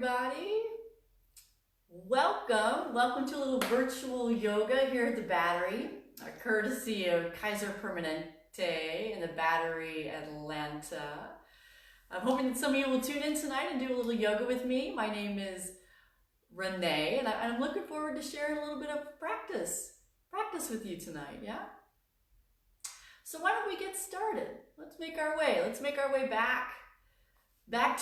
Everybody, welcome to a little virtual yoga here at the Battery, courtesy of Kaiser Permanente in the Battery, Atlanta. I'm hoping that some of you will tune in tonight and do a little yoga with me. My name is Rene, and I'm looking forward to sharing a little bit of practice with you tonight, yeah? So why don't we get started? Let's make our way back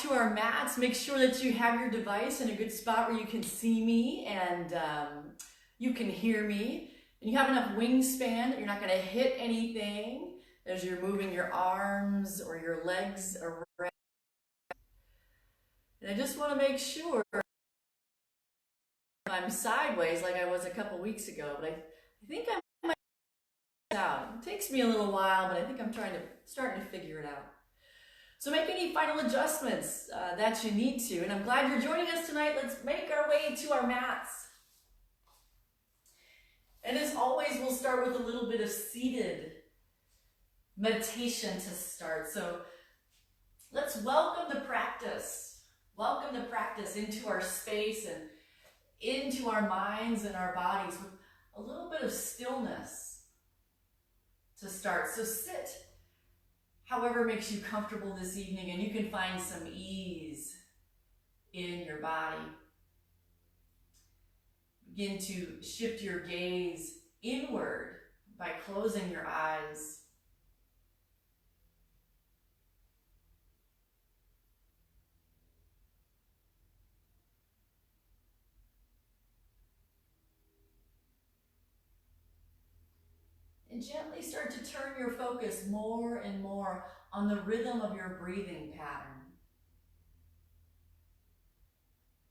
to our mats. Make sure that you have your device in a good spot where you can see me and you can hear me. And you have enough wingspan that you're not going to hit anything as you're moving your arms or your legs around. And I just want to make sure I'm sideways like I was a couple weeks ago, but I think I might out. It takes me a little while, but I think I'm starting to figure it out. So make any final adjustments that you need to. And I'm glad you're joining us tonight. Let's make our way to our mats. And as always, we'll start with a little bit of seated meditation to start. So let's welcome the practice. Welcome the practice into our space and into our minds and our bodies with a little bit of stillness to start. So sit however makes you comfortable this evening, and you can find some ease in your body. Begin to shift your gaze inward by closing your eyes. And gently start to turn your focus more and more on the rhythm of your breathing pattern.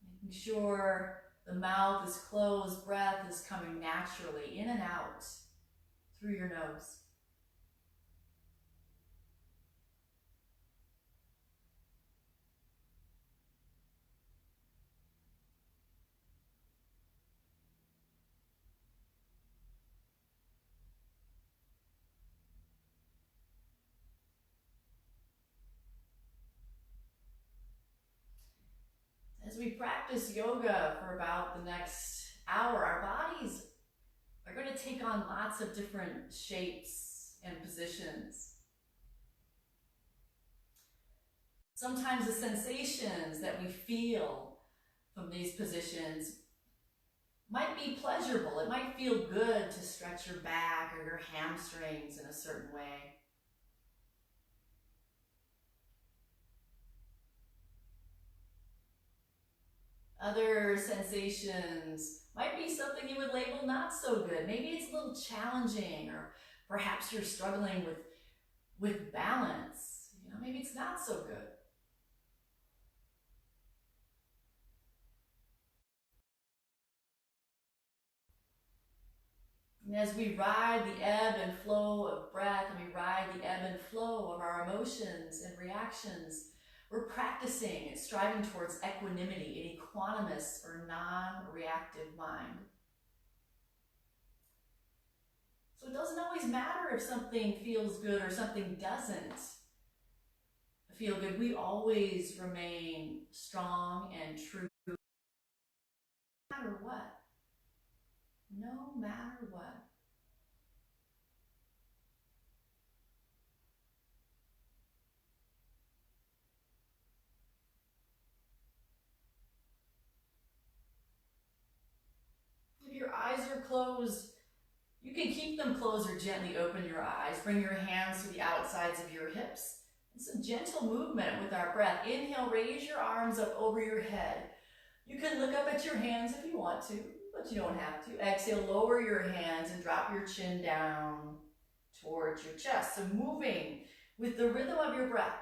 Making sure the mouth is closed, breath is coming naturally in and out through your nose. As we practice yoga for about the next hour, our bodies are going to take on lots of different shapes and positions. Sometimes the sensations that we feel from these positions might be pleasurable. It might feel good to stretch your back or your hamstrings in a certain way. Other sensations might be something you would label not so good. Maybe it's a little challenging, or perhaps you're struggling with balance. Maybe it's not so good. And as we ride the ebb and flow of breath, and we ride the ebb and flow of our emotions and reactions, we're practicing and striving towards equanimity, an equanimous or non-reactive mind. So it doesn't always matter if something feels good or something doesn't feel good. We always remain strong and true no matter what. No matter what. If your eyes are closed, you can keep them closed or gently open your eyes. Bring your hands to the outsides of your hips. It's a gentle movement with our breath. Inhale, raise your arms up over your head. You can look up at your hands if you want to, but you don't have to. Exhale, lower your hands and drop your chin down towards your chest. So moving with the rhythm of your breath.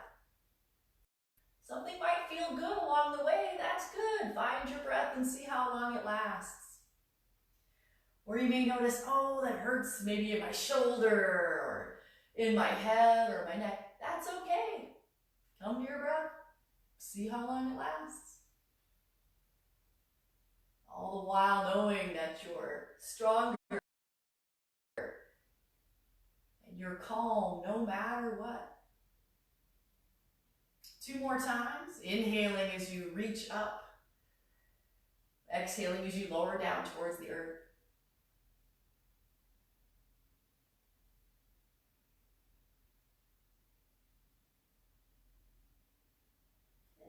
Something might feel good along the way. That's good. Find your breath and see how long it lasts. Or you may notice, oh, that hurts maybe in my shoulder or in my head or my neck. That's okay. Come to your breath. See how long it lasts. All the while knowing that you're stronger and you're calm no matter what. 2 more times. Inhaling as you reach up Exhaling as you lower down towards the earth.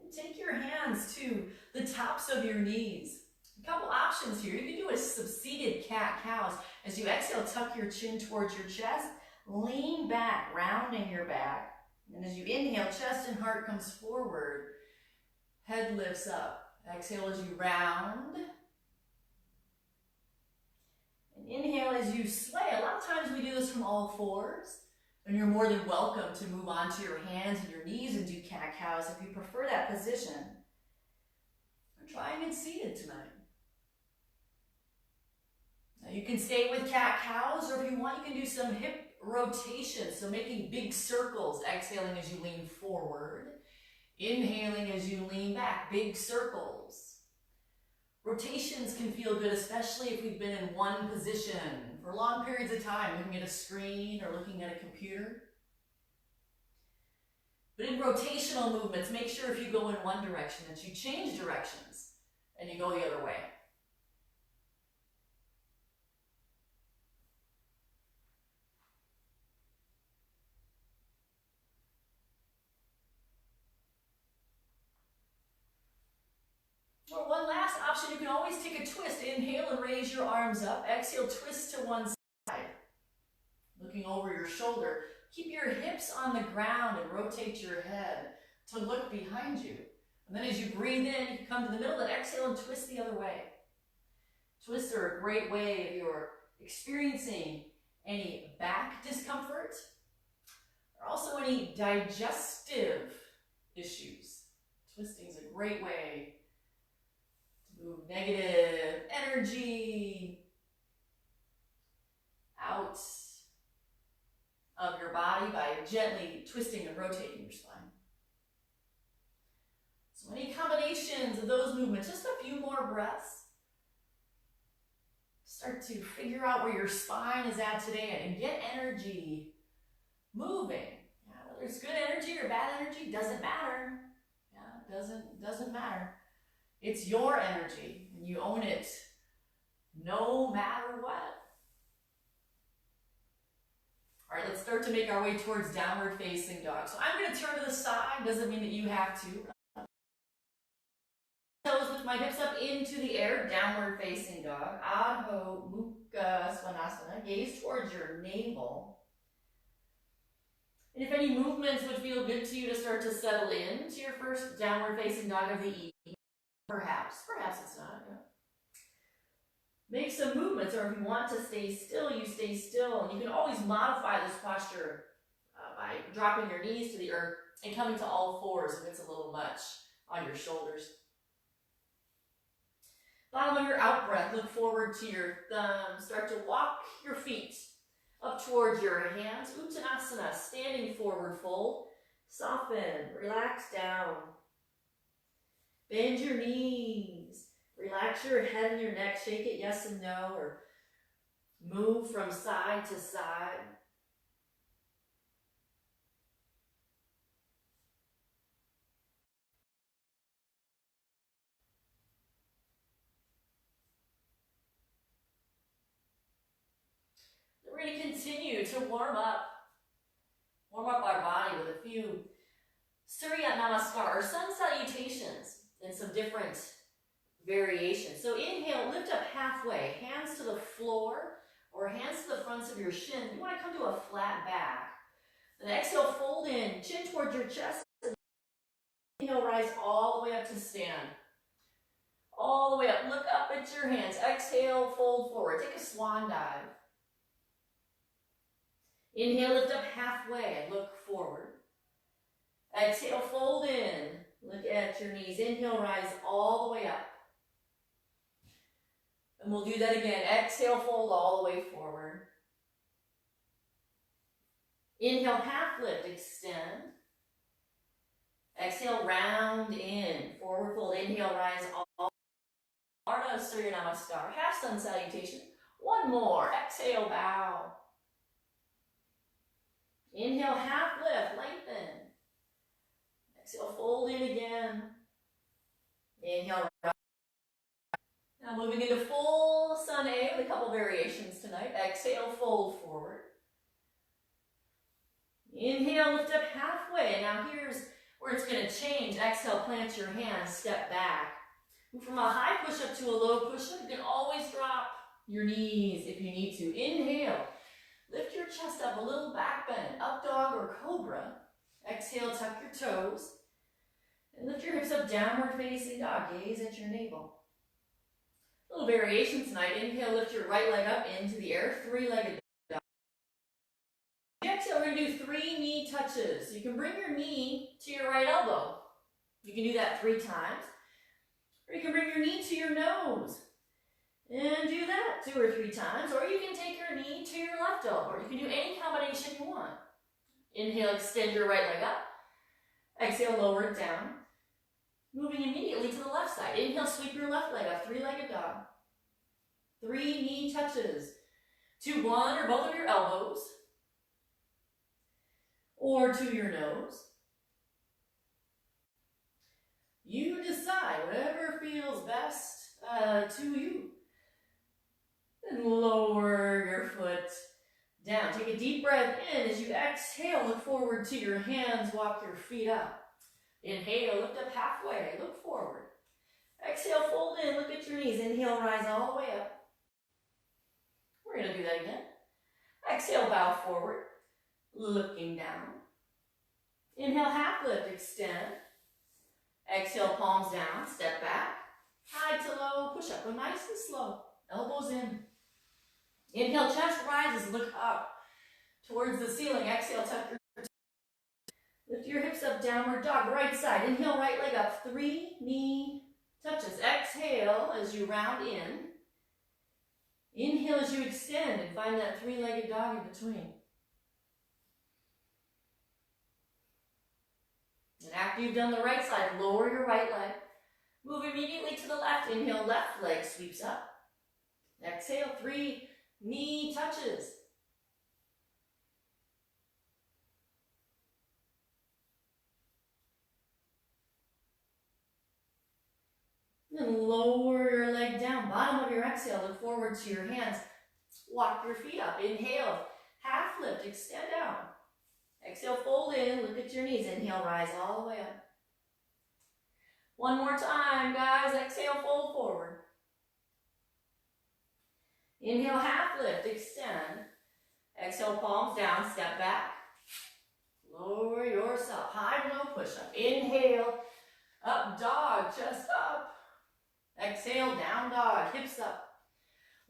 And take your hands to the tops of your knees. A couple options here. You can do a seated cat-cows. As you exhale, tuck your chin towards your chest. Lean back, rounding your back. And as you inhale, chest and heart comes forward. Head lifts up. Exhale as you round. And inhale as you sway. A lot of times we do this from all fours. And you're more than welcome to move onto your hands and your knees and do cat-cows if you prefer that position. We're trying it seated tonight. Now you can stay with cat-cows, or if you want, you can do some hip rotation. So making big circles, exhaling as you lean forward. Inhaling as you lean back, big circles. Rotations can feel good, especially if we've been in one position for long periods of time, looking at a screen or looking at a computer. But in rotational movements, make sure if you go in one direction that you change directions and you go the other way. Or one last option, you can always take a twist. Inhale and raise your arms up. Exhale, twist to one side. Looking over your shoulder. Keep your hips on the ground and rotate your head to look behind you. And then as you breathe in, you come to the middle and exhale and twist the other way. Twists are a great way if you're experiencing any back discomfort or also any digestive issues. Twisting is a great way to move negative energy out of your body by gently twisting and rotating your spine. So any combinations of those movements, just a few more breaths. Start to figure out where your spine is at today and get energy moving. Yeah, whether it's good energy or bad energy, doesn't matter. Yeah, it doesn't matter. It's your energy and you own it no matter what. All right, let's start to make our way towards downward facing dog. So I'm going to turn to the side. Doesn't mean that you have to. Toes with my hips up into the air, downward facing dog. Adho Mukha Svanasana. Gaze towards your navel. And if any movements would feel good to you to start to settle into your first downward facing dog of the evening, perhaps it's not. Yeah. Make some movements, or if you want to stay still, you stay still. And you can always modify this posture by dropping your knees to the earth and coming to all fours if it's a little much on your shoulders. Bottom of your out breath, look forward to your thumbs. Start to walk your feet up towards your hands. Uttanasana, standing forward fold. Soften, relax down. Bend your knees. Relax your head and your neck. Shake it yes and no, or move from side to side. We're going to continue to warm up our body with a few Surya Namaskar or sun salutations in some different variations. So inhale, lift up halfway, hands to the floor or hands to the fronts of your shin. You want to come to a flat back. Then exhale, fold in, chin towards your chest. Inhale, rise all the way up to stand. All the way up, look up at your hands. Exhale, fold forward. Take a swan dive. Inhale, lift up halfway and look forward. Exhale, fold in. Look at your knees. Inhale, rise all the way up. And we'll do that again. Exhale, fold all the way forward. Inhale, half lift, extend. Exhale, round in. Forward fold. Inhale, rise all. Ardha Surya Namaskar. Half sun salutation. One more. Exhale, bow. Inhale, half lift, lengthen. Exhale, fold in again. Inhale, Now moving into full sun A with a couple variations tonight. Exhale, fold forward. Inhale, lift up halfway. Now here's where it's going to change. Exhale, plant your hands, step back. Move from a high push-up to a low push-up. You can always drop your knees if you need to. Inhale, lift your chest up, a little back bend, up dog or cobra. Exhale, tuck your toes. And lift your hips up, downward facing dog. Gaze at your navel. Little variation tonight. Inhale, lift your right leg up into the air, three-legged dog. Exhale, we're going to do 3 knee touches. You can bring your knee to your right elbow. You can do that 3 times. Or you can bring your knee to your nose and do that 2 or 3 times. Or you can take your knee to your left elbow. Or you can do any combination you want. Inhale, extend your right leg up. Exhale, lower it down. Moving immediately to the left side. Inhale, sweep your left leg up, three-legged dog. 3 knee touches to one or both of your elbows, or to your nose. You decide, whatever feels best to you. Then lower your foot down. Take a deep breath in. As you exhale, look forward to your hands, walk your feet up. Inhale, lift up halfway, look forward. Exhale, fold in, look at your knees. Inhale, rise all the way up. We're going to do that again. Exhale, bow forward, looking down. Inhale, half lift, extend. Exhale, palms down, step back. High to low, push up, go nice and slow. Elbows in. Inhale, chest rises, look up towards the ceiling. Exhale, tuck your toes. Lift your hips up, downward dog, right side. Inhale, right leg up, 3 knee touches. Exhale as you round in. Inhale as you extend and find that 3-legged dog in between. And after you've done the right side, lower your right leg. Move immediately to the left. Inhale, left leg sweeps up. Exhale, 3 knee touches. Then lower your leg down. Bottom of your exhale, look forward to your hands. Walk your feet up. Inhale, half lift, extend down. Exhale, fold in, look at your knees. Inhale, rise all the way up. One more time, guys. Exhale, fold forward. Inhale, half lift, extend. Exhale, palms down, step back. Lower yourself, high low push up. Inhale, up dog, chest up. Exhale, down dog, hips up.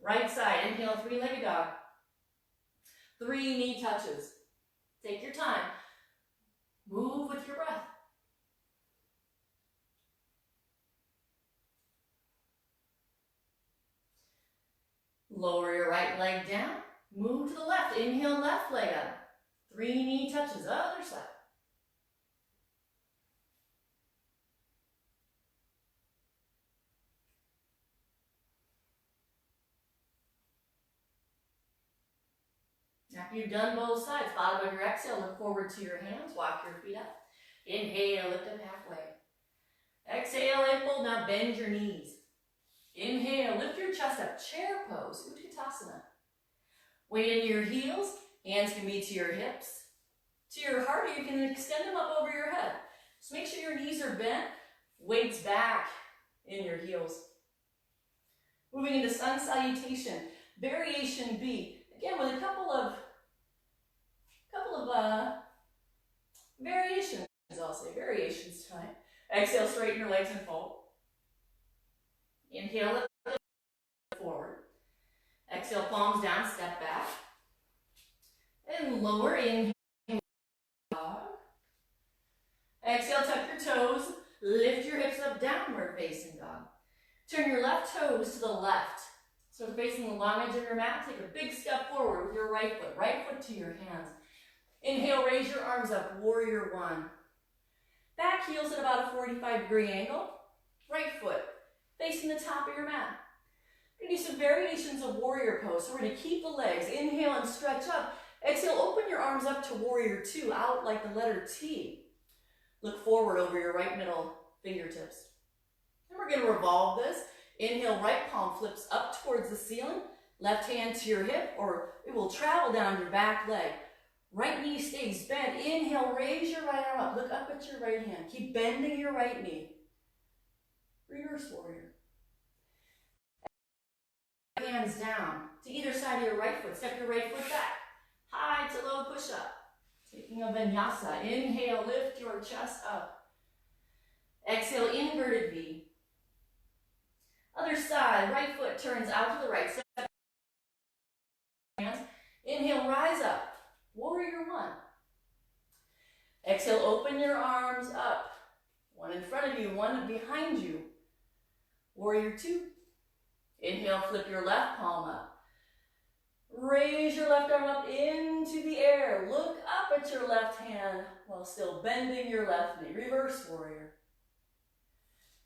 Right side, inhale, 3-legged dog. 3 knee touches. Take your time. Move with your breath. Lower your right leg down. Move to the left. Inhale, left leg up. 3 knee touches, other side. After you've done both sides, bottom of your exhale, look forward to your hands, walk your feet up. Inhale, lift up halfway. Exhale, and fold. Now bend your knees. Inhale, lift your chest up, chair pose, Utkatasana. Weight into your heels, hands can be to your hips, to your heart, or you can extend them up over your head. Just make sure your knees are bent, weights back in your heels. Moving into sun salutation, variation B. Again, with a couple of variations, I'll say, variations tonight. Exhale, straighten your legs and fold. Inhale, lift forward. Exhale, palms down, step back. And lower, inhale, dog. Exhale, tuck your toes. Lift your hips up, downward facing dog. Turn your left toes to the left. So facing the long edge of your mat, take a big step forward with your right foot to your hands. Inhale, raise your arms up, warrior 1. Back heels at about a 45-degree angle. Right foot facing the top of your mat. We're going to do some variations of warrior pose. So we're going to keep the legs. Inhale and stretch up. Exhale, open your arms up to warrior 2, out like the letter T. Look forward over your right middle fingertips. And we're going to revolve this Inhale, right palm flips up towards the ceiling. Left hand to your hip, or it will travel down your back leg. Right knee stays bent. Inhale, raise your right arm up. Look up at your right hand. Keep bending your right knee. Reverse warrior. Hands down to either side of your right foot. Step your right foot back. High to low push up. Taking a vinyasa. Inhale, lift your chest up. Exhale, inverted V. Other side, right foot turns out to the right. Step hands. Inhale, rise up. Warrior one. Exhale, open your arms up. One in front of you, one behind you. Warrior two. Inhale, flip your left palm up. Raise your left arm up into the air. Look up at your left hand while still bending your left knee. Reverse warrior.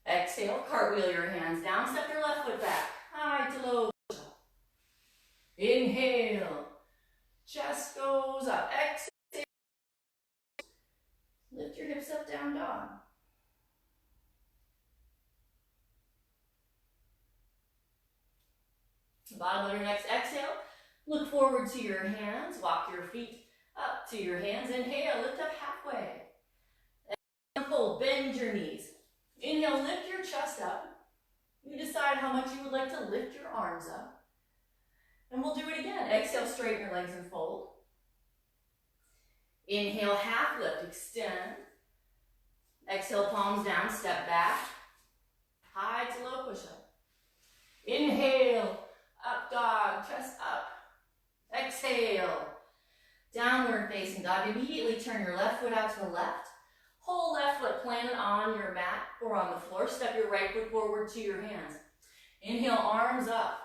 Exhale, cartwheel your hands down. Step your left foot back. High to low. Inhale. Chest goes up. Exhale. Lift your hips up, down dog. Bottom of your next exhale. Look forward to your hands. Walk your feet up to your hands. Inhale, lift up halfway. Exhale, fold, bend your knees. Inhale, lift your chest up. You decide how much you would like to lift your arms up. And we'll do it again. Exhale, straighten your legs and fold. Inhale, half lift, extend. Exhale, palms down, step back. High to low push up. Inhale, up dog, chest up. Exhale, downward facing dog. Immediately turn your left foot out to the left. Whole left foot planted on your mat or on the floor. Step your right foot forward to your hands. Inhale, arms up.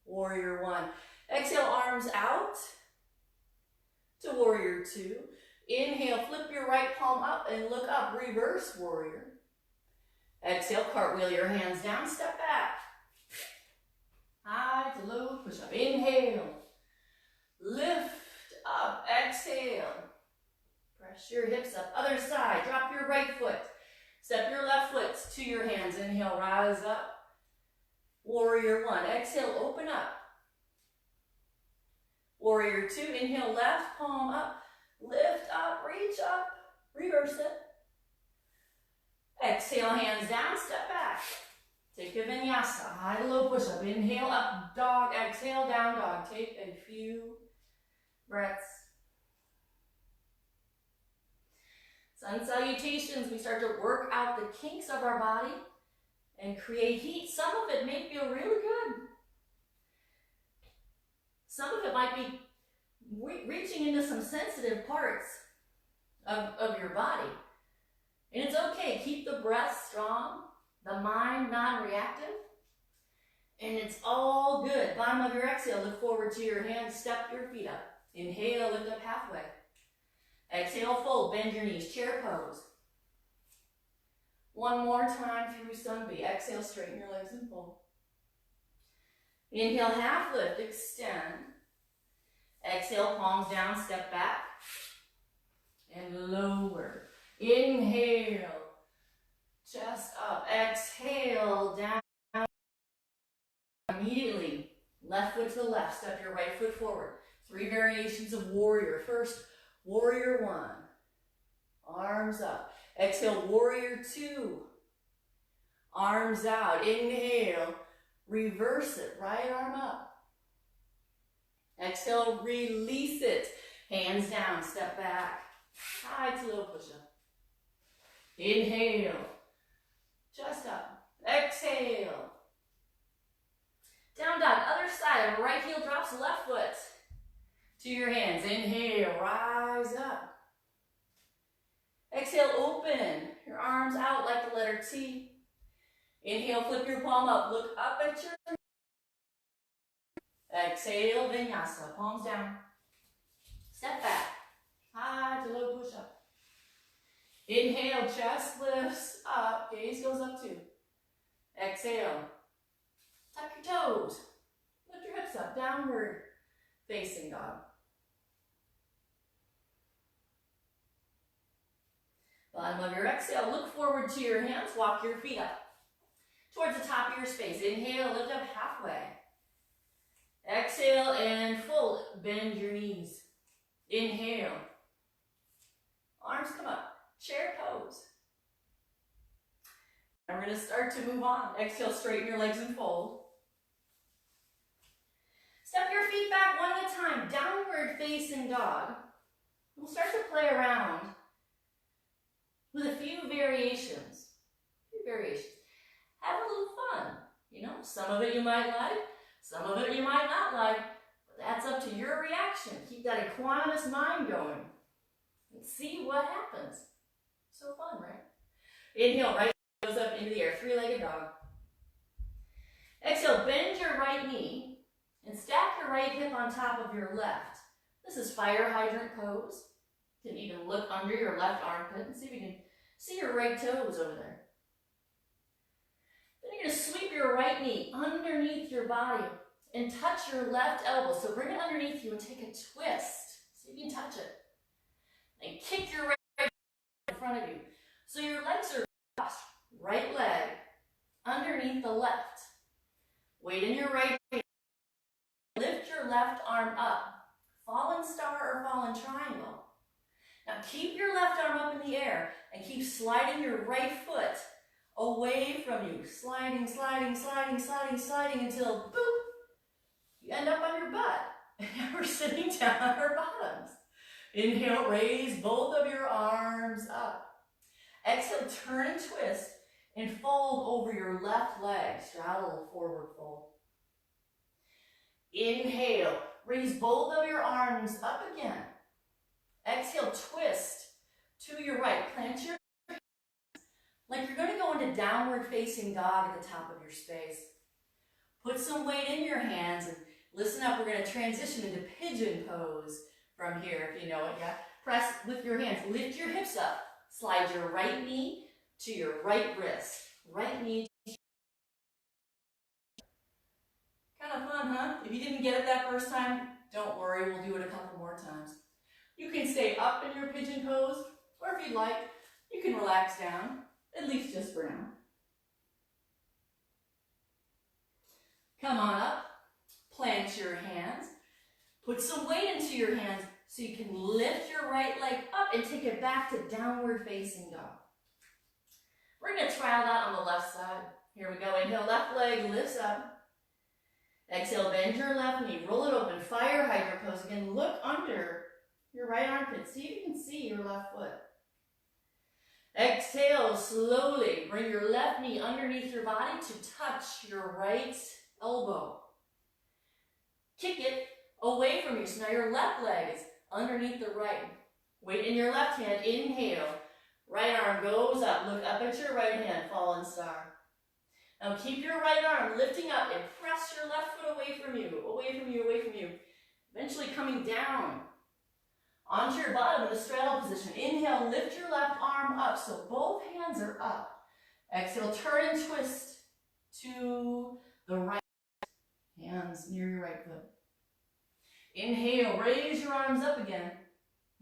Warrior one. Exhale, arms out to warrior two. Inhale, flip your right palm up and look up. Reverse warrior. Exhale, cartwheel your hands down, step back. High to low, push up. Inhale. Lift up. Exhale. Press your hips up. Other side. Drop your right foot. Step your left foot to your hands. Inhale, rise up. Warrior one. Exhale, open up. Warrior two. Inhale, left palm up. Lift up, reach up. Reverse it. Exhale, hands down, step back. Take a vinyasa, high to low push up. Inhale, up dog. Exhale, down dog. Take a few breaths. Sun salutations, we start to work out the kinks of our body and create heat. Some of it may feel really good. Some of it might be reaching into some sensitive parts of your body. And it's okay, keep the breath strong, the mind non-reactive, and it's all good. Bottom of your exhale, look forward to your hands, step your feet up. Inhale, lift up halfway. Exhale, fold, bend your knees, chair pose. One more time through sun B. Exhale, straighten your legs and fold. Inhale, half lift, extend. Exhale, palms down, step back. And lower. Inhale, chest up. Exhale, down. Immediately, left foot to the left, step your right foot forward. 3 variations of warrior. First, warrior one. Arms up. Exhale, warrior two. Arms out. Inhale, reverse it. Right arm up. Exhale, release it. Hands down, step back. High to low push up. Inhale, chest up. Exhale. Down dog, other side. Right heel drops, left foot to your hands. Inhale, rise up. Exhale, open your arms out like the letter T. Inhale, flip your palm up. Look up at your. Exhale, vinyasa. Palms down. Step back. High to low push up. Inhale, chest lifts up. Gaze goes up too. Exhale. Tuck your toes. Lift your hips up. Downward facing dog. Bottom of your exhale, look forward to your hands, walk your feet up. towards the top of your space. Inhale, lift up halfway. Exhale and fold. Bend your knees. Inhale. Arms come up. Chair pose. And we're going to start to move on. Exhale, straighten your legs and fold. Step your feet back one at a time. Downward facing dog. We'll start to play around with a few variations. Have a little fun. You know, some of it you might like, some of it you might not like, but that's up to your reaction. Keep that equanimous mind going and see what happens. So fun, right? Inhale, right goes up into the air, three-legged dog. Exhale, bend your right knee and stack your right hip on top of your left. This is fire hydrant pose. You can even look under your left armpit and see if you can see your right toes over there. Then you're going to sweep your right knee underneath your body and touch your left elbow. So bring it underneath you and take a twist. See if you can touch it. And kick your right in front of you. So your legs are crossed. Right leg underneath the left. Weight in your right hand. Lift your left arm up. Fallen star or fallen triangle. Now keep your left arm up in the air and keep sliding your right foot away from you. Sliding, sliding, sliding, sliding, sliding until boop, you end up on your butt. And now we're sitting down on our bottoms. Inhale, raise both of your arms up. Exhale, turn and twist and fold over your left leg. Straddle, forward fold. Inhale, raise both of your arms up again. Exhale, twist to your right. Plant your hands like you're going to go into downward facing dog at the top of your space. Put some weight in your hands and listen up. We're going to transition into pigeon pose from here, if you know it, yeah? Press with your hands. Lift your hips up. Slide your right knee to your right wrist. Right knee. Kind of fun, huh? If you didn't get it that first time, don't worry, we'll do it a couple more times. You can stay up in your pigeon pose, or if you'd like, you can relax down, at least just for now. Come on up, plant your hands, put some weight into your hands so you can lift your right leg up and take it back to downward facing dog. We're going to try that on the left side. Here we go, inhale, left leg lifts up. Exhale, bend your left knee, roll it open, fire hydrant pose. Again, look under your right armpit. See if you can see your left foot. Exhale, slowly bring your left knee underneath your body to touch your right elbow. Kick it away from you. So now your left leg is underneath the right. Weight in your left hand. Inhale. Right arm goes up. Look up at your right hand. Fallen star. Now keep your right arm lifting up and press your left foot away from you. Away from you, away from you. Eventually coming down onto your bottom in the straddle position. Inhale, lift your left arm up so both hands are up. Exhale, turn and twist to the right. Hands near your right foot. Inhale, raise your arms up again.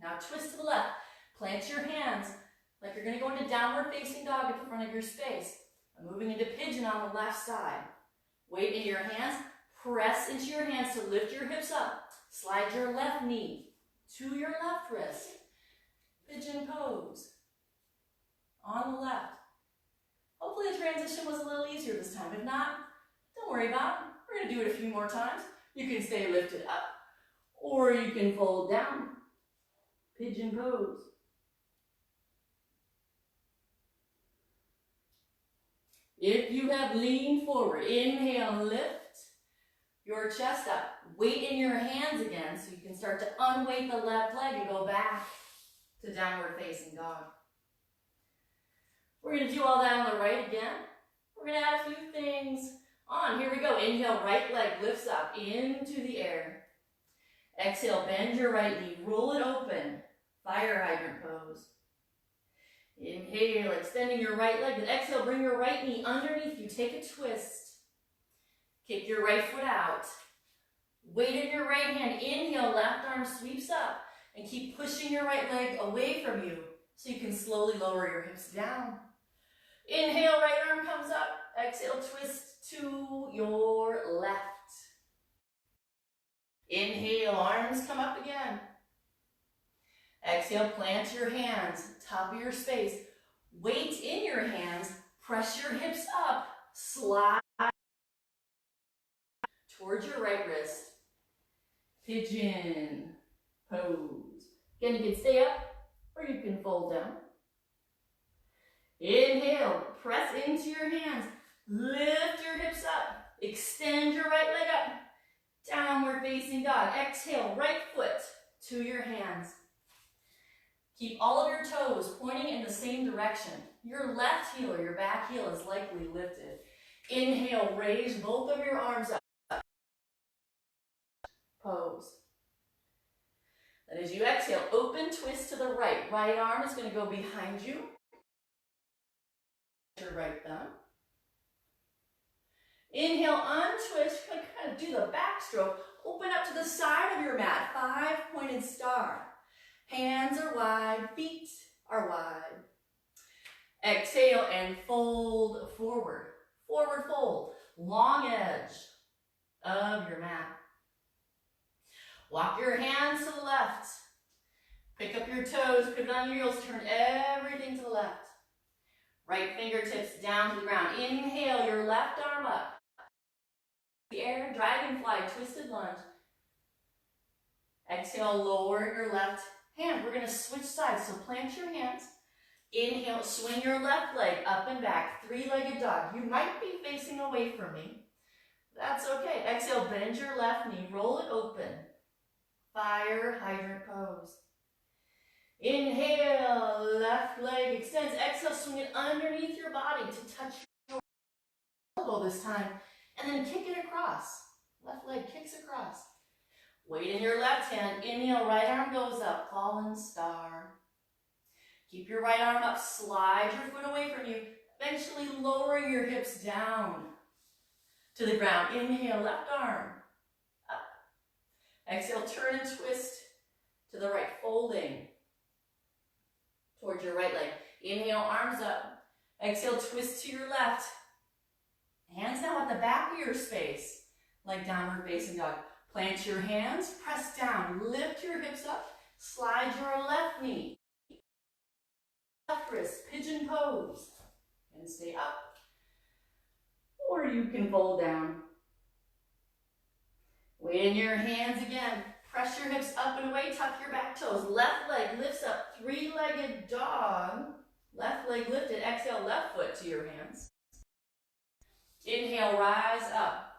Now twist to the left. Plant your hands like you're going to go into downward facing dog at the front of your space. Moving into pigeon on the left side. Weight in your hands. Press into your hands to lift your hips up. Slide your left knee to your left wrist. Pigeon pose. On the left. Hopefully the transition was a little easier this time. If not, don't worry about it. We're going to do it a few more times. You can stay lifted up, or you can fold down. Pigeon pose. If you have leaned forward, inhale, lift your chest up. Weight in your hands again so you can start to unweight the left leg and go back to downward facing dog. We're going to do all that on the right again. We're going to add a few things on. Here we go. Inhale, right leg lifts up into the air. Exhale, bend your right knee. Roll it open. Fire hydrant pose. Inhale, extending your right leg. Then exhale, bring your right knee underneath you. Take a twist. Kick your right foot out. Weight in your right hand. Inhale, left arm sweeps up. And keep pushing your right leg away from you so you can slowly lower your hips down. Inhale, right arm comes up. Exhale, twist to your left. Inhale, arms come up again. Exhale, plant your hands, top of your space. Weight in your hands, press your hips up, slide towards your right wrist. Pigeon Pose. Again, you can stay up or you can fold down. Inhale, press into your hands, lift your hips up, extend your right leg up, downward facing dog. Exhale, right foot to your hands. Keep all of your toes pointing in the same direction. Your left heel or your back heel is likely lifted. Inhale, raise both of your arms up. Pose. And as you exhale, open twist to the right. Right arm is going to go behind you. Your right thumb. Inhale, untwist, kind of do the backstroke. Open up to the side of your mat, 5-pointed star. Hands are wide, feet are wide. Exhale and fold forward. Forward fold, long edge of your mat. Walk your hands to the left. Pick up your toes, pivot on your heels, turn everything to the left. Right fingertips down to the ground. Inhale, your left arm up. The air, dragonfly, twisted lunge. Exhale, lower your left hand. We're going to switch sides, so plant your hands. Inhale, swing your left leg up and back, 3-legged dog. You might be facing away from me. That's okay. Exhale, bend your left knee, roll it open. Fire hydrant pose. Inhale, left leg extends. Exhale, swing it underneath your body to touch your elbow this time. And then kick it across. Left leg kicks across. Weight in your left hand. Inhale, right arm goes up. Fallen star. Keep your right arm up. Slide your foot away from you. Eventually lowering your hips down to the ground. Inhale, left arm up. Exhale, turn and twist to the right, folding towards your right leg. Inhale, arms up. Exhale, twist to your left. Hands now at the back of your space, like downward facing dog. Plant your hands, press down, lift your hips up, slide your left knee. Left wrist, pigeon pose, and stay up. Or you can fold down. Weight in your hands again. Press your hips up and away, tuck your back toes. Left leg lifts up, 3-legged dog. Left leg lifted, exhale, left foot to your hands. Inhale, rise up.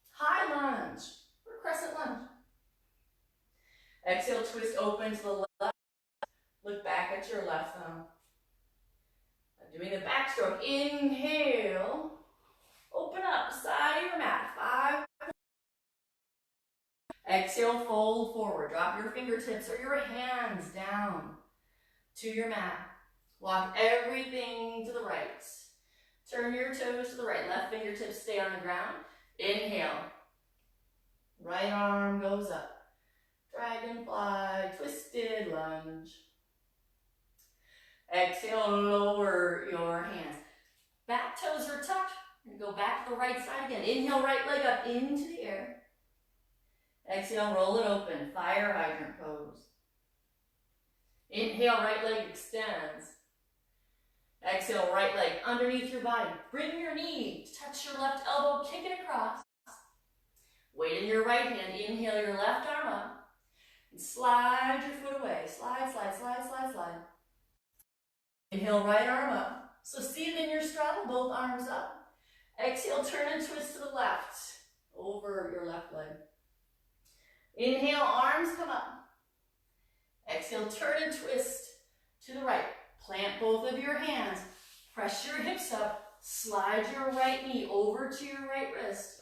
High lunge or crescent lunge. Exhale, twist open to the left. Look back at your left thumb. Doing the backstroke. Inhale. Open up, side of your mat. 5. Exhale, fold forward. Drop your fingertips or your hands down to your mat. Walk everything to the right. Turn your toes to the right. Left fingertips stay on the ground. Inhale. Right arm goes up. Dragonfly, twisted lunge. Exhale, lower your hands. Back toes are tucked. And go back to the right side again. Inhale, right leg up into the air. Exhale, roll it open. Fire hydrant pose. Inhale, right leg extends. Exhale, right leg underneath your body. Bring your knee to touch your left elbow. Kick it across. Weight in your right hand. Inhale your left arm up. And slide your foot away. Slide, slide, slide, slide, slide. Inhale, right arm up. So seated in your straddle, both arms up. Exhale, turn and twist to the left. Over your left leg. Inhale, arms come up. Exhale, turn and twist to the right. Plant both of your hands. Press your hips up. Slide your right knee over to your right wrist.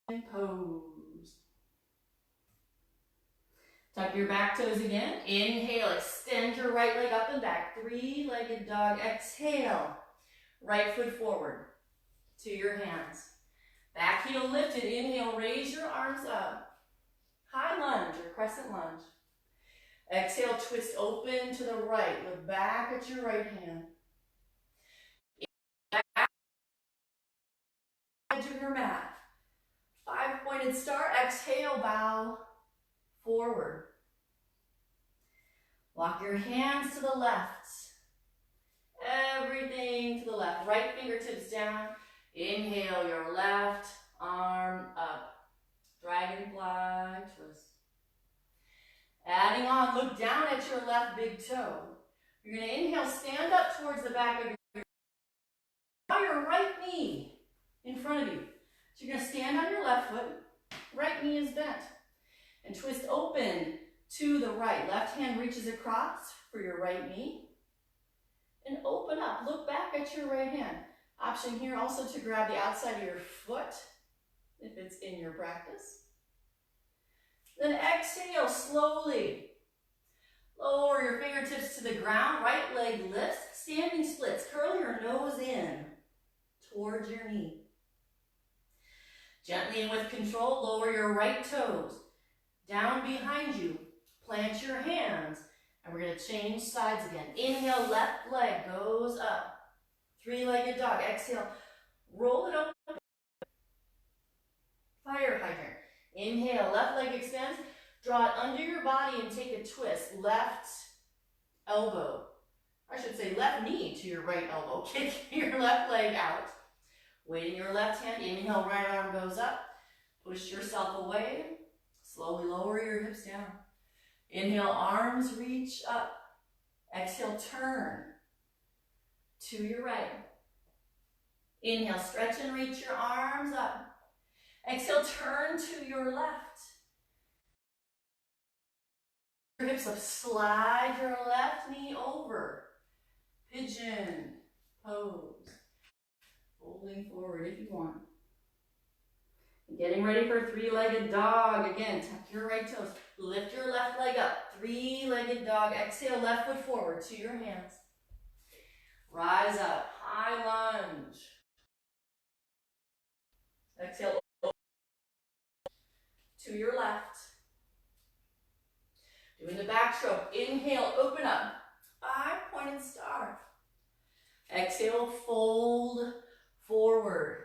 And pose. Tuck your back toes again. Inhale, extend your right leg up and back. 3-legged dog. Exhale. Right foot forward to your hands. Back heel lifted. Inhale, raise your arms up. High lunge or crescent lunge. Exhale, twist open to the right. Look back at your right hand. Back edge of your mat. 5-pointed star. Exhale, bow forward. Walk your hands to the left. Everything to the left. Right fingertips down. Inhale, your left arm up. Dragonfly twist. Adding on, look down at your left big toe. You're going to inhale, stand up towards the back of your right knee in front of you. So you're going to stand on your left foot, right knee is bent, and twist open to the right. Left hand reaches across for your right knee, and open up. Look back at your right hand. Option here also to grab the outside of your foot, if it's in your practice. Then exhale slowly. Lower your fingertips to the ground. Right leg lifts. Standing splits. Curl your nose in towards your knee. Gently and with control, lower your right toes down behind you. Plant your hands. And we're going to change sides again. Inhale, left leg goes up. 3-legged dog. Exhale, roll it up. Fire hydrant. Inhale, left leg extends. Draw it under your body and take a twist. Left elbow. I should say left knee to your right elbow. Kick your left leg out. Weight in your left hand. Inhale, right arm goes up. Push yourself away. Slowly lower your hips down. Inhale, arms reach up. Exhale, turn to your right. Inhale, stretch and reach your arms up. Exhale, turn to your left. Your hips up, slide your left knee over. Pigeon pose. Folding forward if you want. Getting ready for 3-legged dog. Again, tuck your right toes. Lift your left leg up. 3-legged dog. Exhale, left foot forward to your hands. Rise up. High lunge. Exhale. To your left. Doing the back stroke. Inhale, open up. 5-pointed star. Exhale, fold forward.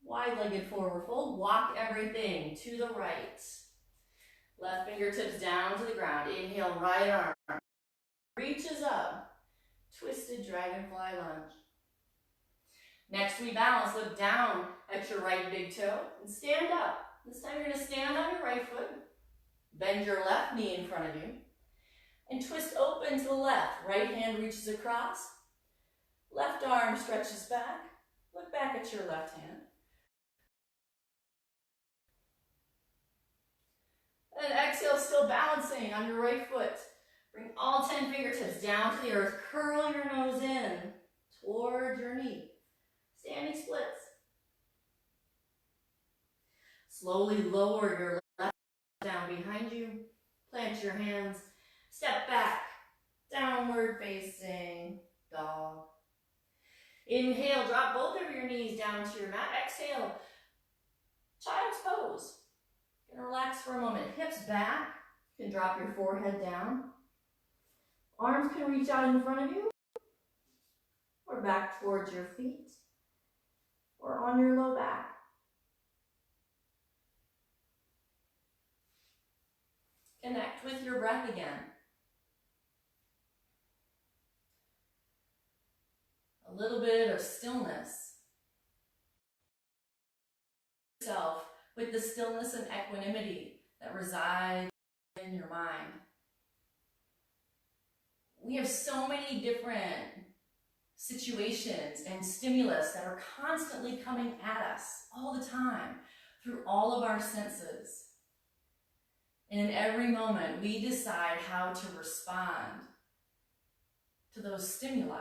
Wide-legged forward fold. Walk everything to the right. Left fingertips down to the ground. Inhale, right arm. Reaches up. Twisted dragonfly lunge. Next we balance. Look down at your right big toe and stand up. This time you're going to stand on your right foot. Bend your left knee in front of you. And twist open to the left. Right hand reaches across. Left arm stretches back. Look back at your left hand. And exhale, still balancing on your right foot. Bring all 10 fingertips down to the earth. Curl your nose in toward your knee. Standing splits. Slowly lower your left down behind you. Plant your hands. Step back. Downward facing dog. Inhale, drop both of your knees down to your mat. Exhale, child's pose. Gonna relax for a moment. Hips back. You can drop your forehead down. Arms can reach out in front of you, or back towards your feet, or on your low back. Connect with your breath again. A little bit of stillness. Yourself with the stillness and equanimity that reside in your mind. We have so many different situations and stimulus that are constantly coming at us all the time through all of our senses. And in every moment, we decide how to respond to those stimuli.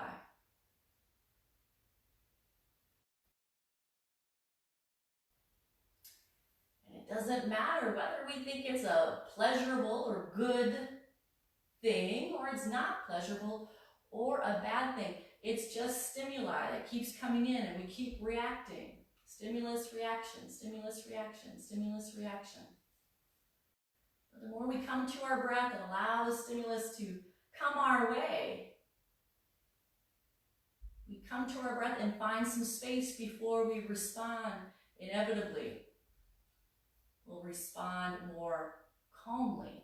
And it doesn't matter whether we think it's a pleasurable or good thing, or it's not pleasurable or a bad thing. It's just stimuli that keeps coming in and we keep reacting. Stimulus, reaction, stimulus, reaction, stimulus, reaction. But the more we come to our breath and allow the stimulus to come our way, we come to our breath and find some space before we respond. Inevitably, we'll respond more calmly.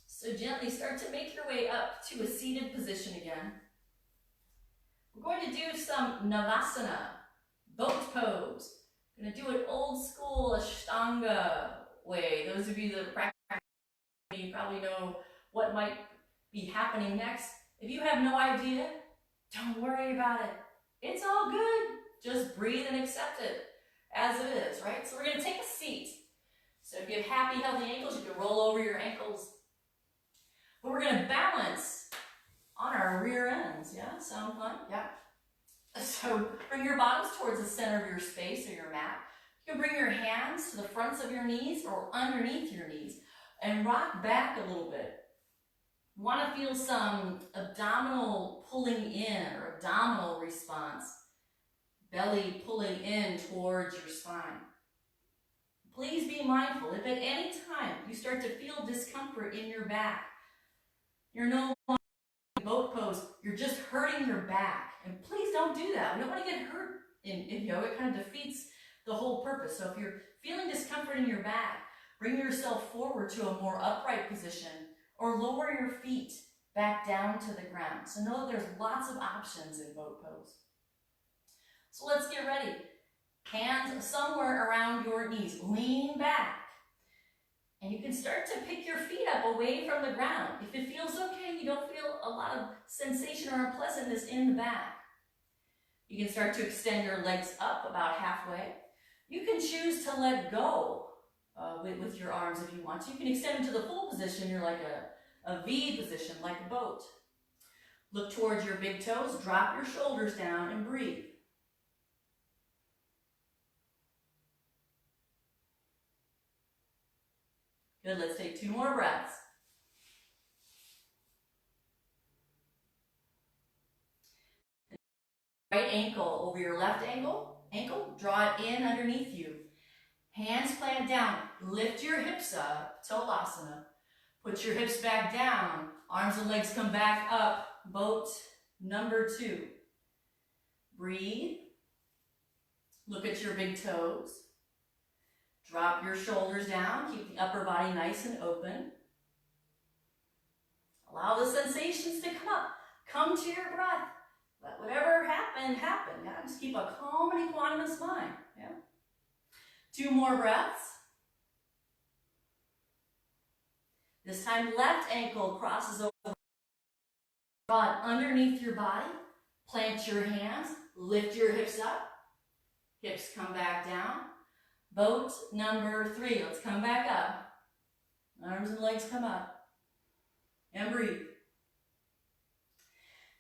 So gently start to make your way up to a seated position again. We're going to do some Navasana, boat pose. We're going to do it old school Ashtanga way. Those of you that practice, you probably know what might be happening next. If you have no idea, don't worry about it. It's all good. Just breathe and accept it as it is, right? So we're going to take a seat. So if you have happy, healthy ankles, you can roll over your ankles. But we're going to balance on our rear ends. Yeah, sound fun? Yeah. So bring your bottoms towards the center of your space or your mat. You can bring your hands to the fronts of your knees or underneath your knees and rock back a little bit. You want to feel some abdominal pulling in or abdominal response. Belly pulling in towards your spine. Please be mindful if at any time you start to feel discomfort in your back, you're no longer in boat pose, you're just hurting your back. And please don't do that. We don't want to get hurt in yoga. It kind of defeats the whole purpose. So if you're feeling discomfort in your back, bring yourself forward to a more upright position or lower your feet back down to the ground. So know that there's lots of options in boat pose. So let's get ready. Hands somewhere around your knees. Lean back. And you can start to pick your feet up away from the ground. If it feels okay, you don't feel a lot of sensation or unpleasantness in the back. You can start to extend your legs up about halfway. You can choose to let go with your arms if you want to. You can extend them to the full position. You're like a V position, like a boat. Look towards your big toes. Drop your shoulders down and breathe. Good, let's take 2 more breaths. Right ankle over your left ankle, draw it in underneath you. Hands plant down, lift your hips up, Tolasana. Put your hips back down, arms and legs come back up, boat number 2. Breathe, look at your big toes. Drop your shoulders down, keep the upper body nice and open. Allow the sensations to come up. Come to your breath. Let whatever happen, happen. Yeah? Just keep a calm and equanimous mind. Yeah? 2 more breaths. This time, left ankle crosses over. Draw it underneath your body. Plant your hands. Lift your hips up. Hips come back down. Boat number 3. Let's come back up. Arms and legs come up. And breathe.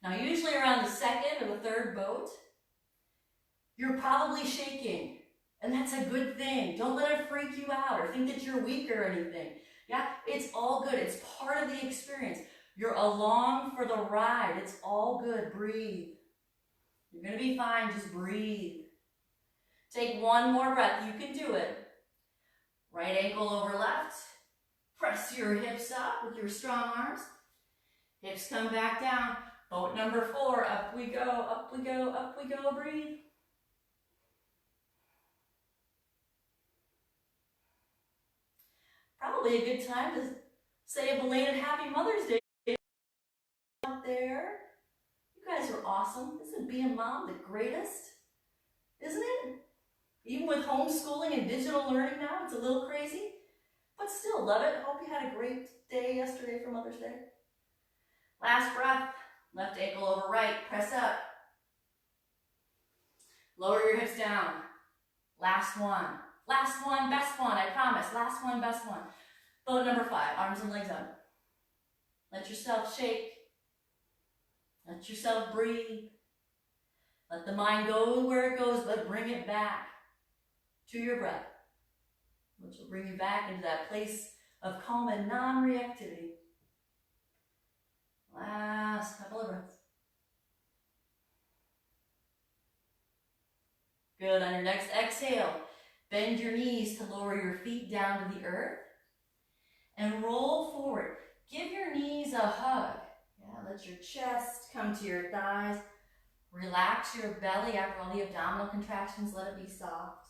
Now, usually around the 2nd or the 3rd boat, you're probably shaking. And that's a good thing. Don't let it freak you out or think that you're weak or anything. Yeah, it's all good. It's part of the experience. You're along for the ride. It's all good. Breathe. You're going to be fine. Just breathe. Take 1 more breath. You can do it. Right ankle over left. Press your hips up with your strong arms. Hips come back down. Boat number 4. Up we go, up we go, up we go. Breathe. Probably a good time to say a belated Happy Mother's Day out there. You guys are awesome. Isn't being mom the greatest? Isn't it? Even with homeschooling and digital learning now, it's a little crazy. But still, love it. Hope you had a great day yesterday for Mother's Day. Last breath. Left ankle over right. Press up. Lower your hips down. Last one. Last one, best one, I promise. Last one, best one. Boat number 5. Arms and legs up. Let yourself shake. Let yourself breathe. Let the mind go where it goes, but bring it back to your breath, which will bring you back into that place of calm and non-reactivity. Last couple of breaths. Good. On your next exhale, bend your knees to lower your feet down to the earth and roll forward. Give your knees a hug. Yeah, let your chest come to your thighs. Relax your belly after all the abdominal contractions. Let it be soft.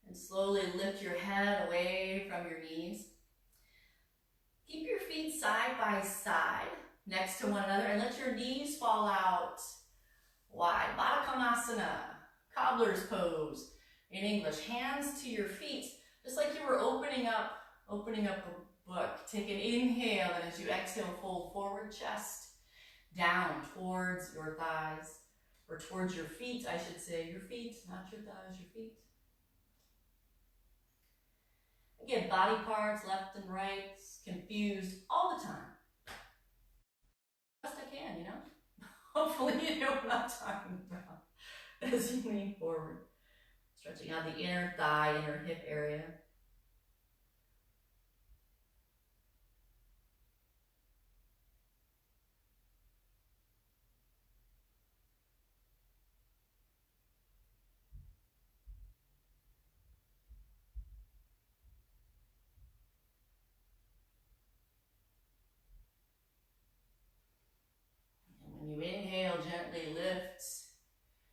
And slowly lift your head away from your knees. Keep your feet side by side next to one another and let your knees fall out wide. Baddha Konasana, Cobblers Pose in English. Hands to your feet, just like you were opening up a book. Take an inhale, and as you exhale, fold forward, chest down towards your thighs, or towards your feet, I should say. Your feet, not your thighs, your feet. Again, body parts, left and right, confused all the time. Best I can, you know? Hopefully you know what I'm talking about as you lean forward. Stretching out the inner thigh, inner hip area. When you inhale, gently lift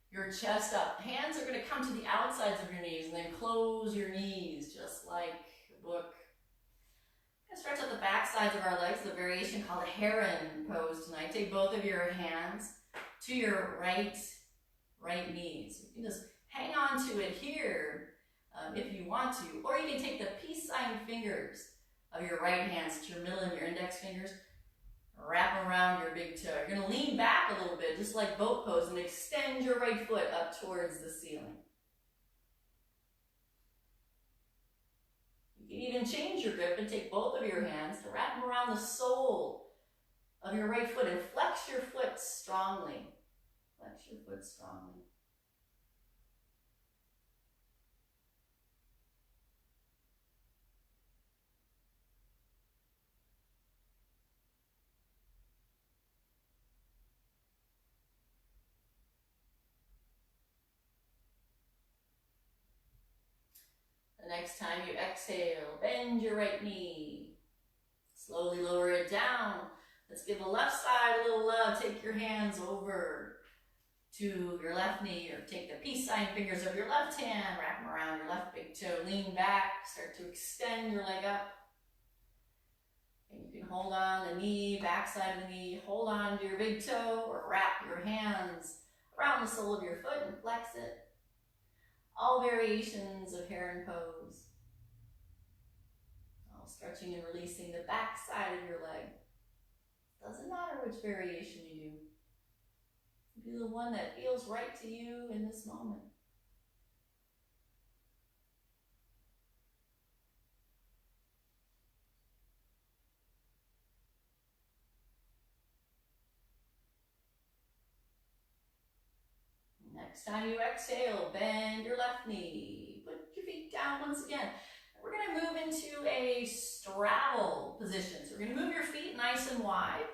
your chest up. Hands are going to come to the outsides of your knees and then close your knees, just like a book. We're going to stretch out the back sides of our legs, the variation called a Heron Pose tonight. Take both of your hands to your right knees. You can just hang on to it here if you want to, or you can take the peace sign fingers of your right hands to your middle and your index fingers. Wrap around your big toe. You're going to lean back a little bit, just like boat pose, and extend your right foot up towards the ceiling. You can even change your grip and take both of your hands to wrap them around the sole of your right foot and flex your foot strongly. Flex your foot strongly. The next time you exhale, bend your right knee. Slowly lower it down. Let's give the left side a little love. Take your hands over to your left knee, or take the peace sign fingers of your left hand, wrap them around your left big toe, lean back, start to extend your leg up. And you can hold on the knee, back side of the knee, hold on to your big toe, or wrap your hands around the sole of your foot and flex it. All variations of Heron Pose. All stretching and releasing the back side of your leg. Doesn't matter which variation you do. Do the one that feels right to you in this moment. Next time you exhale, bend your left knee. Put your feet down once again. We're going to move into a straddle position. So we're going to move your feet nice and wide.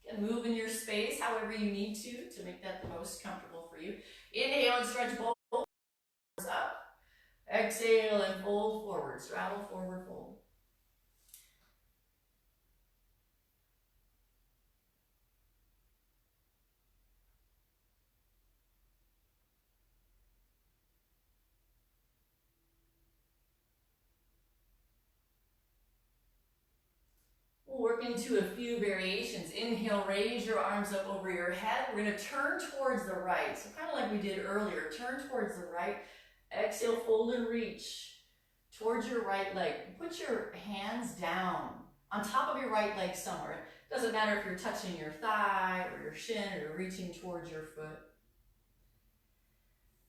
You can move in your space however you need to make that the most comfortable for you. Inhale and stretch both arms up. Exhale and fold forward. Straddle, forward, fold. We'll work into a few variations. Inhale, raise your arms up over your head. We're going to turn towards the right. So kind of like we did earlier, turn towards the right. Exhale, fold and reach towards your right leg. Put your hands down on top of your right leg somewhere. It doesn't matter if you're touching your thigh or your shin or you're reaching towards your foot.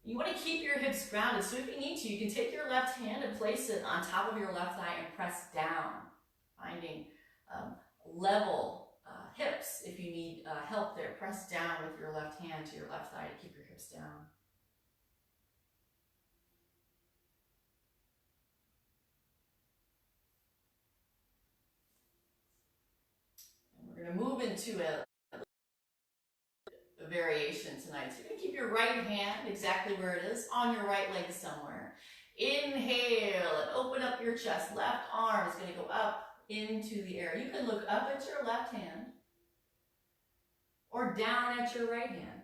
You want to keep your hips grounded, so if you need to, you can take your left hand and place it on top of your left thigh and press down, finding level hips if you need help there. Press down with your left hand to your left thigh to keep your hips down. And we're going to move into a variation tonight. So you're going to keep your right hand exactly where it is, on your right leg somewhere. Inhale and open up your chest. Left arm is going to go up into the air. You can look up at your left hand or down at your right hand.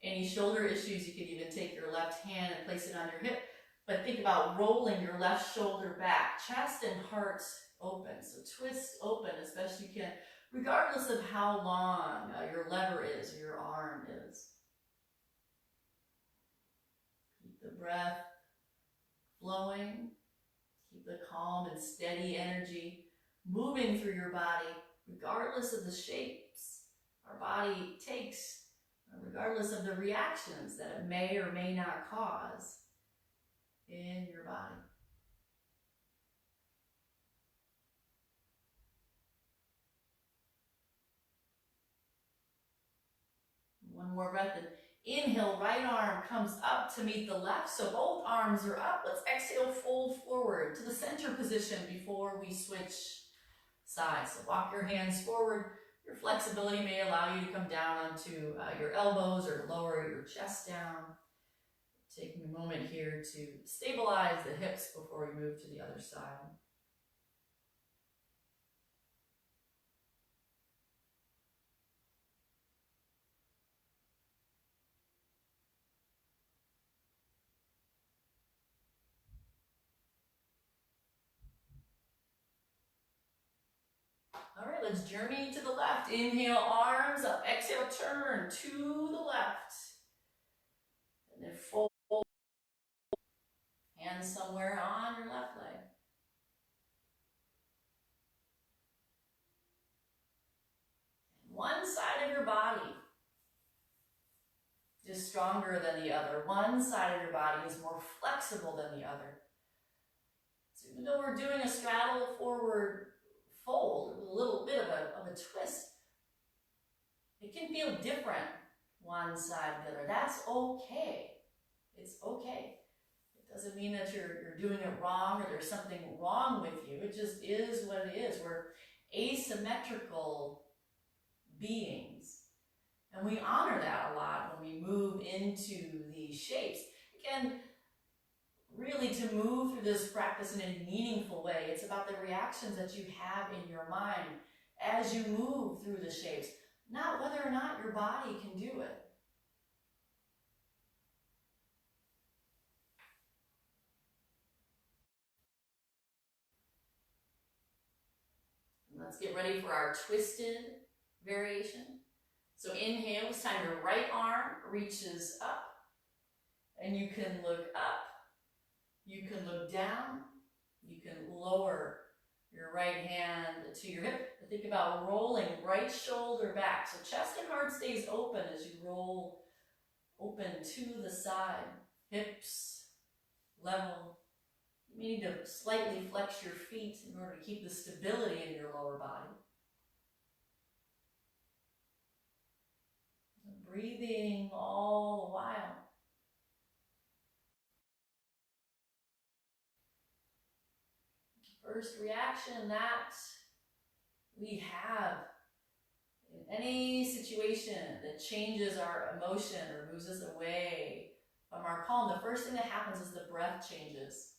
Any shoulder issues, you can even take your left hand and place it on your hip. But think about rolling your left shoulder back. Chest and heart open. So twist open as best you can, regardless of how long your lever is or your arm is. Keep the breath flowing. Keep the calm and steady energy moving through your body, regardless of the shapes our body takes, regardless of the reactions that it may or may not cause in your body. One more breath in. Inhale, right arm comes up to meet the left, so both arms are up. Let's exhale, fold forward to the center position before we switch sides. So walk your hands forward. Your flexibility may allow you to come down onto your elbows or lower your chest down. Taking a moment here to stabilize the hips before we move to the other side. All right, let's journey to the left. Inhale, arms up. Exhale, turn to the left. And then fold. Hands somewhere on your left leg. One side of your body is stronger than the other. One side of your body is more flexible than the other. So even though we're doing a straddle forward fold, a little bit of a twist, it can feel different one side or the other. That's okay. It's okay. It doesn't mean that you're doing it wrong or there's something wrong with you. It just is what it is. We're asymmetrical beings. And we honor that a lot when we move into these shapes. Again, really to move through this practice in a meaningful way, it's about the reactions that you have in your mind as you move through the shapes, not whether or not your body can do it. Let's get ready for our twisted variation. So inhale, it's time your right arm reaches up. And you can look up, you can look down, you can lower your right hand to your hip. Think about rolling right shoulder back. So chest and heart stays open as you roll open to the side. Hips level. You may need to slightly flex your feet in order to keep the stability in your lower body. Breathing all the while. First reaction that we have in any situation that changes our emotion or moves us away from our calm, the first thing that happens is the breath changes.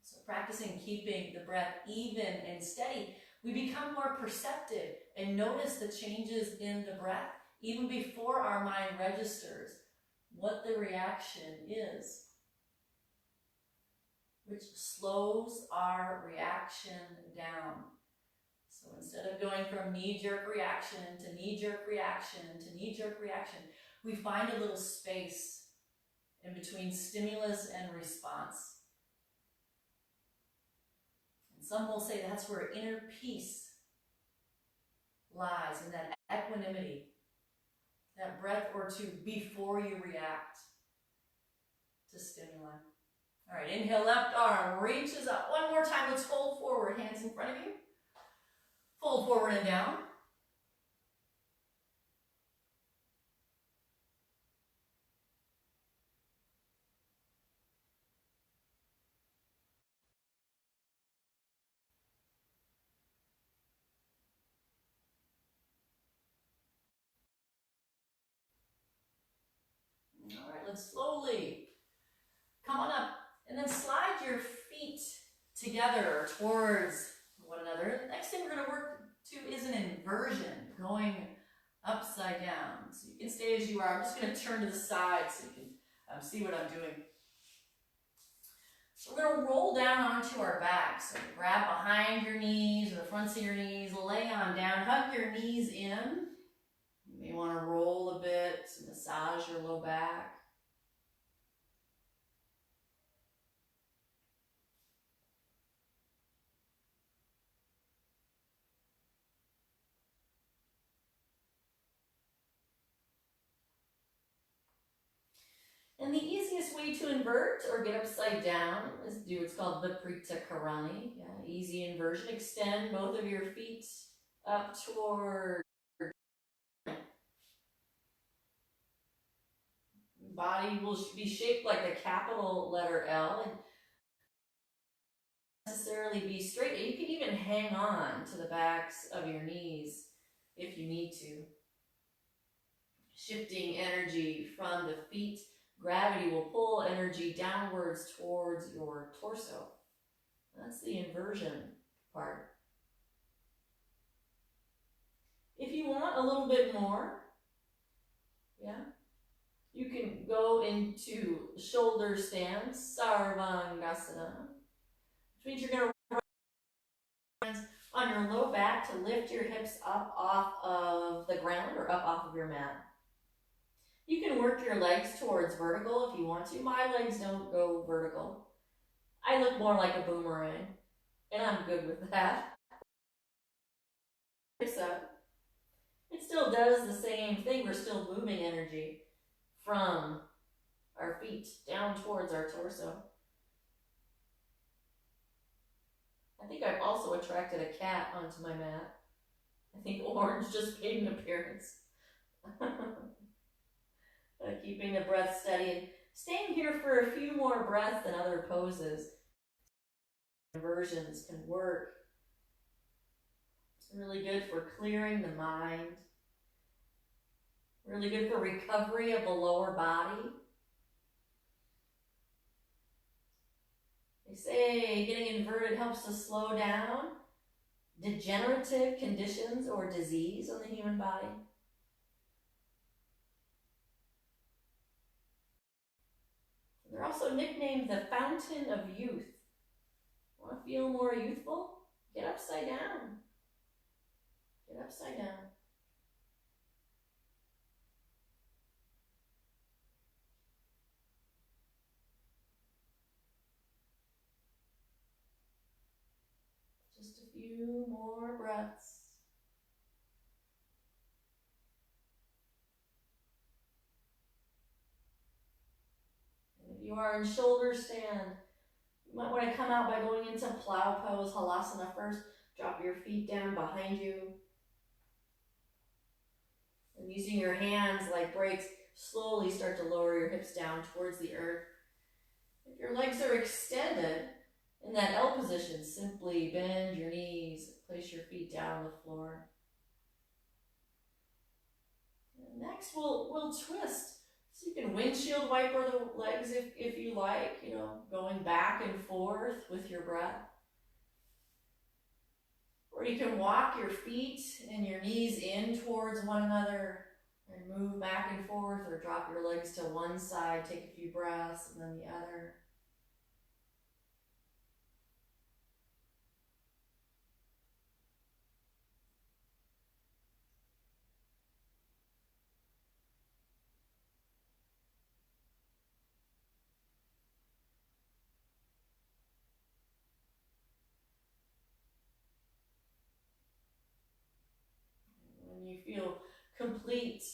So practicing keeping the breath even and steady, we become more perceptive and notice the changes in the breath even before our mind registers what the reaction is, which slows our reaction down. So instead of going from knee-jerk reaction to knee-jerk reaction to knee-jerk reaction, we find a little space in between stimulus and response. And some will say that's where inner peace lies, in that equanimity, that breath or two before you react to stimuli. All right, inhale, left arm reaches up. One more time, let's fold forward, hands in front of you. Fold forward and down. All right, let's slowly come on up and then slide your feet together towards one another. The next thing we're going to work to is an inversion, going upside down. So you can stay as you are. I'm just going to turn to the side so you can see what I'm doing. So we're going to roll down onto our back. So grab behind your knees or the fronts of your knees, lay on down, hug your knees in. You may want to roll a bit to massage your low back. And the easiest way to invert or get upside down is to do what's called the Prita Karani. Yeah, easy inversion. Extend both of your feet up toward body will be shaped like the capital letter L and necessarily be straight. You can even hang on to the backs of your knees if you need to. Shifting energy from the feet. Gravity will pull energy downwards towards your torso. That's the inversion part. If you want a little bit more, yeah, you can go into shoulder stand, Sarvangasana, which means you're going to hands on your low back to lift your hips up off of the ground or up off of your mat. You can work your legs towards vertical if you want to. My legs don't go vertical. I look more like a boomerang, and I'm good with that. Hips up. It still does the same thing. We're still moving energy from our feet down towards our torso. I think I've also attracted a cat onto my mat. I think Orange just made an appearance. Keeping the breath steady and staying here for a few more breaths than other poses. Inversions can work. It's really good for clearing the mind. Really good for recovery of the lower body. They say getting inverted helps to slow down degenerative conditions or disease on the human body. They're also nicknamed the Fountain of Youth. Want to feel more youthful? Get upside down. Get upside down. Just a few more breaths. And if you are in shoulder stand, you might want to come out by going into Plow Pose, Halasana first. Drop your feet down behind you. And using your hands like brakes, slowly start to lower your hips down towards the earth. If your legs are extended, in that L position, simply bend your knees, place your feet down on the floor. And next, we'll twist. So you can windshield wiper the legs if you like, going back and forth with your breath. Or you can walk your feet and your knees in towards one another and move back and forth, or drop your legs to one side, take a few breaths, and then the other. When you feel complete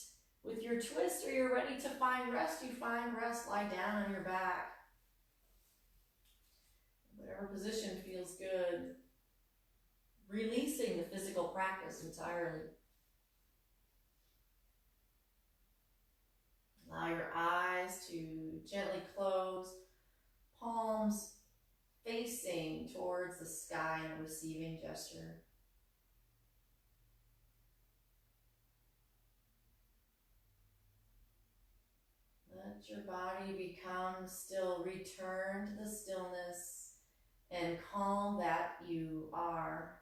with your twist or you're ready to find rest, you find rest, lie down on your back. Whatever position feels good. Releasing the physical practice entirely. Allow your eyes to gently close, palms facing towards the sky in a receiving gesture. Let your body become still. Return to the stillness and calm that you are.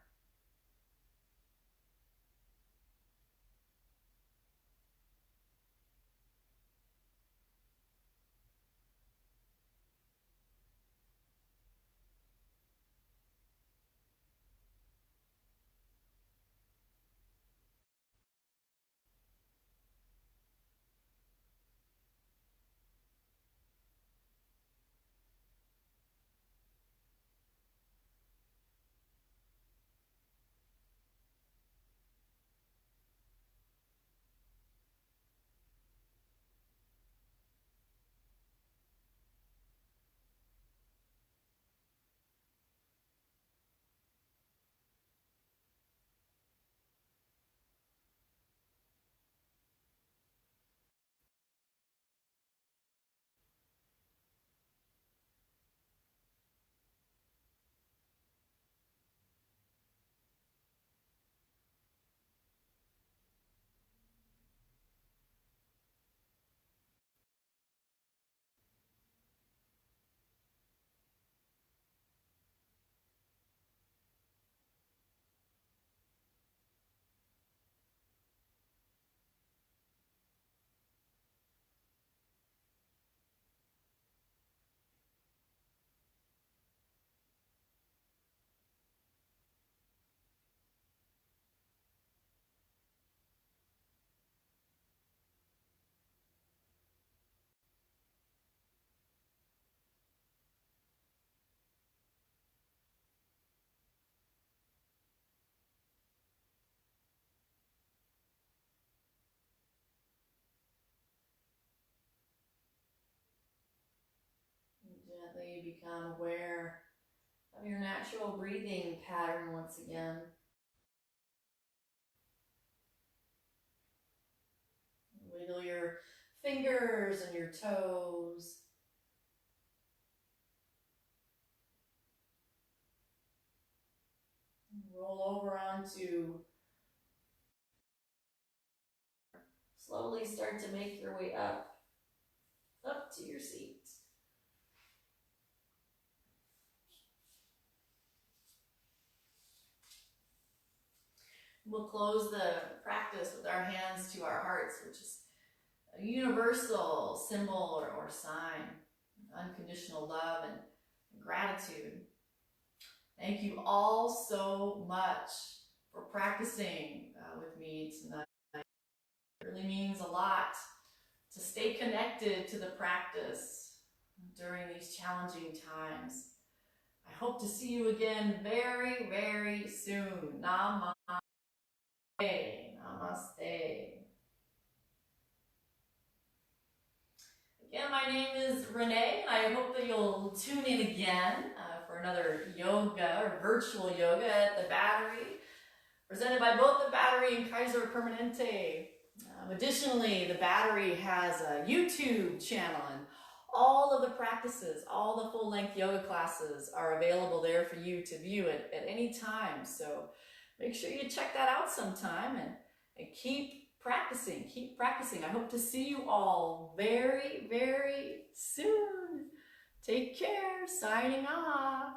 Gently become aware of your natural breathing pattern once again. Wiggle your fingers and your toes. Roll over onto. Slowly start to make your way up to your seat. We'll close the practice with our hands to our hearts, which is a universal symbol or sign, unconditional love and gratitude. Thank you all so much for practicing with me tonight. It really means a lot to stay connected to the practice during these challenging times. I hope to see you again very, very soon. Namaste. Namaste. Again, my name is Rene, and I hope that you'll tune in again for another yoga or virtual yoga at the Battery, presented by both the Battery and Kaiser Permanente. Additionally, the Battery has a YouTube channel, and all of the practices, all the full-length yoga classes are available there for you to view at any time. So make sure you check that out sometime and keep practicing, keep practicing. I hope to see you all very, very soon. Take care. Signing off.